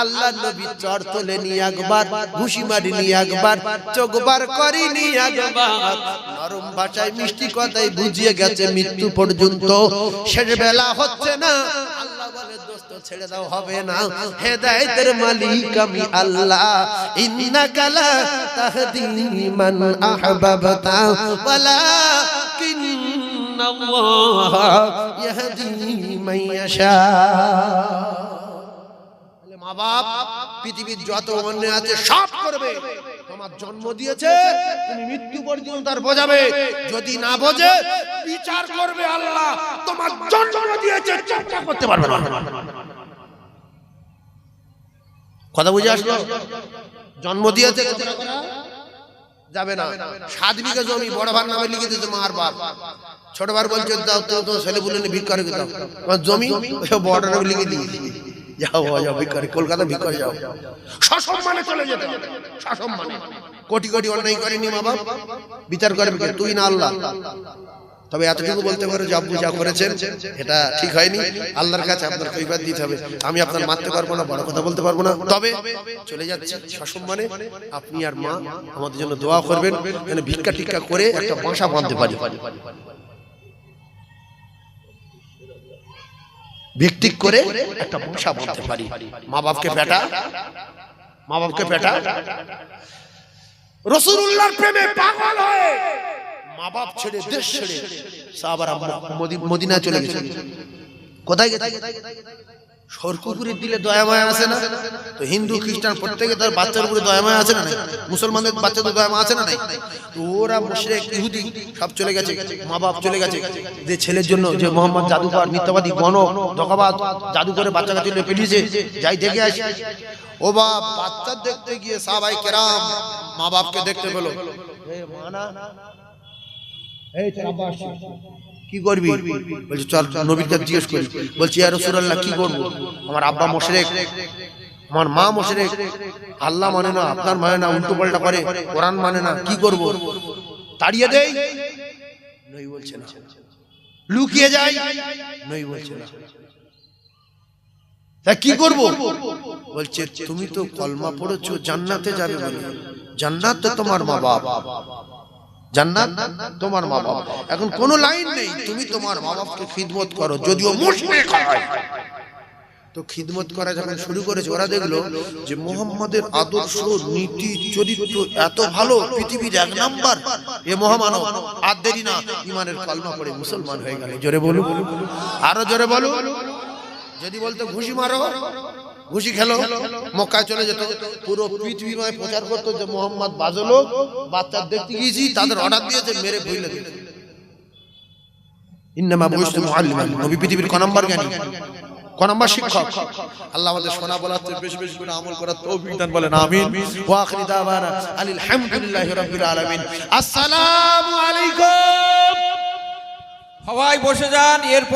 আল্লাহ নবী চর তোলে নি একবার, ঘুষি মারি নি একবার, চোখবার করি নি একবার, নরম ভাষায় মিষ্টি কথায় বুঝিয়ে গেছে মৃত্যু পর্যন্ত। শেষ বেলা হচ্ছে না, আল্লাহ বলে দোস্ত ছেড়ে দাও, হবে না, হেদায়েতের মালিক আমি আল্লাহ। ইন্নাকা লা তাহদি মান আহবাবতা ওয়ালাকিন্নাল্লাহ ইয়াহদি মান ইয়াশা। মা বাপ পৃথিবীর যত অন্যায় আছে সব করবে, তোমার জন্ম দিয়েছে তুমি মৃত্যু পর্যন্ত তার বোঝাবে, যদি না বোঝে বিচার করবে আল্লাহ। তোমার জন্ম দিয়েছে চর্চা করতে পারবে না। কথা বুঝে আসলো? জন্ম দিয়েছে যাবে না। 7 বিঘা জমি বড় ভাই নামে লিখে দিয়েছে মার বাপ, ছোট ভাই বলছে দাও তো ছেলে বলে ভিক্ষা করে দাও, তোমার জমি বড় নামে লিখে দিয়েছি, যাও যাও ভিক্ষারি, কলকাতা ভিক্ষারি যাও, সসম্মানে চলে যেতে হবে, সসম্মানে। কোটি কোটি অন্যায় করেনি মা বাপ, বিচার করবে কে? তুই না আল্লাহ। তবে এতটুকু বলতে পারো যে আব্বু যা করেছেন এটা ঠিক হয়নি, আল্লাহর কাছে আপনার কৈফিয়ত দিতে হবে। আমি আপনার মারতে পারবো না, বড় কথা বলতে পারবো না, তবে চলে যাচ্ছি সসম্মানে। আপনি আর মা আমাদের জন্য দোয়া করবেন যেন ভিক্ষা টিক্ষা করে একটা বাসা বাঁধতে পারি, ভিত্তিক করে একটা বাসা বাঁধতে পারি। মা বাপকে পেটা, মা বাপকে পেটা, রাসূলুল্লাহর প্রেমে পাগল হয়ে মা বাপ ছেড়ে দেশ ছেড়ে সাহাবারা মদিনা চলে গেছে। কোথায় গেছে? সরকুকুরের দিলে দয়া মায়া আছে না? তো হিন্দু খ্রিস্টান প্রত্যেকে তার বাচ্চার উপরে দয়া মায়া আছে না? মুসলমানদের বাচ্চাদের দয়া মায়া আছে না? তো ওরা মুশরিক ইহুদি সব চলে গেছে, মা বাপ চলে গেছে। যে ছেলের জন্য যে মোহাম্মদ জাদুকর মিথ্যাবাদী গণক ধোঁকাবাজ জাদু করে বাচ্চা কাচ্চা নিয়ে পেটিয়েছে, যাই দেখে আসি। ও বাপ বাচ্চা দেখতে গিয়ে সাহাবায়ে কেরাম মা বাপকে দেখতে পেল, কি করবি? বলছে চল নবীর কাছে জিজ্ঞেস করি। বলছি ইয়া রাসূলুল্লাহ কি করব? আমার আব্বা মুশরিক, আমার মা মুশরিক, আল্লাহ মানে না, আপনার মানে না, উল্টো পাল্টা করে, কোরআন মানে না, কি করব? তাড়িয়ে দেই? নই বলছে না। লুকিয়ে যাই? নই বলছে না। তা কি করব? বলছে তুমি তো কলমা পড়েছো, জান্নাতে যাবে বলে। জান্নাত তো তোমার মা বাপ, জান্নাত তোমার মা বাপ। এখন কোনো লাইন নেই, তুমি তোমার মা বাপকে খিদমত করো, যদিও মুশরিক হয়। তো খিদমত করা যখন শুরু করেছে, ওরা দেখলো যে মুহাম্মাদের আদর্শ নীতি চরিত্র এত ভালো, পৃথিবীর 1 নাম্বার এ মহামানব। আর দেরি না, ঈমানের কলমা পড়ে মুসলমান হয়ে গেল। জোরে বলুন, আরো জোরে বলুন। যদি বলতো ঘুষি মারো, ঘুষি খেলো, মক্কায় চলে যেত, পুরো পৃথিবীময় প্রচার করতো যে মোহাম্মদ বাজলো, বাচ্চা দেখতে গিয়েছি, তাদের অর্ডার দিয়েছে মেরে বইলে দিল। ইন্নামা বুইসতু মুআল্লিমান, নবী পৃথিবীর ক নাম্বার জ্ঞানী, ক নাম্বার শিক্ষক। আল্লাহ আমাদের শোনা বলাতে বেশি বেশি করে আমল করার তৌফিক দান, বলেন আমিন। ওয়া আখিরু দাওয়ানা আলহামদুলিল্লাহি রাব্বিল আলামিন। আসসালামু আলাইকুম। সবাই বসে যান। এরপর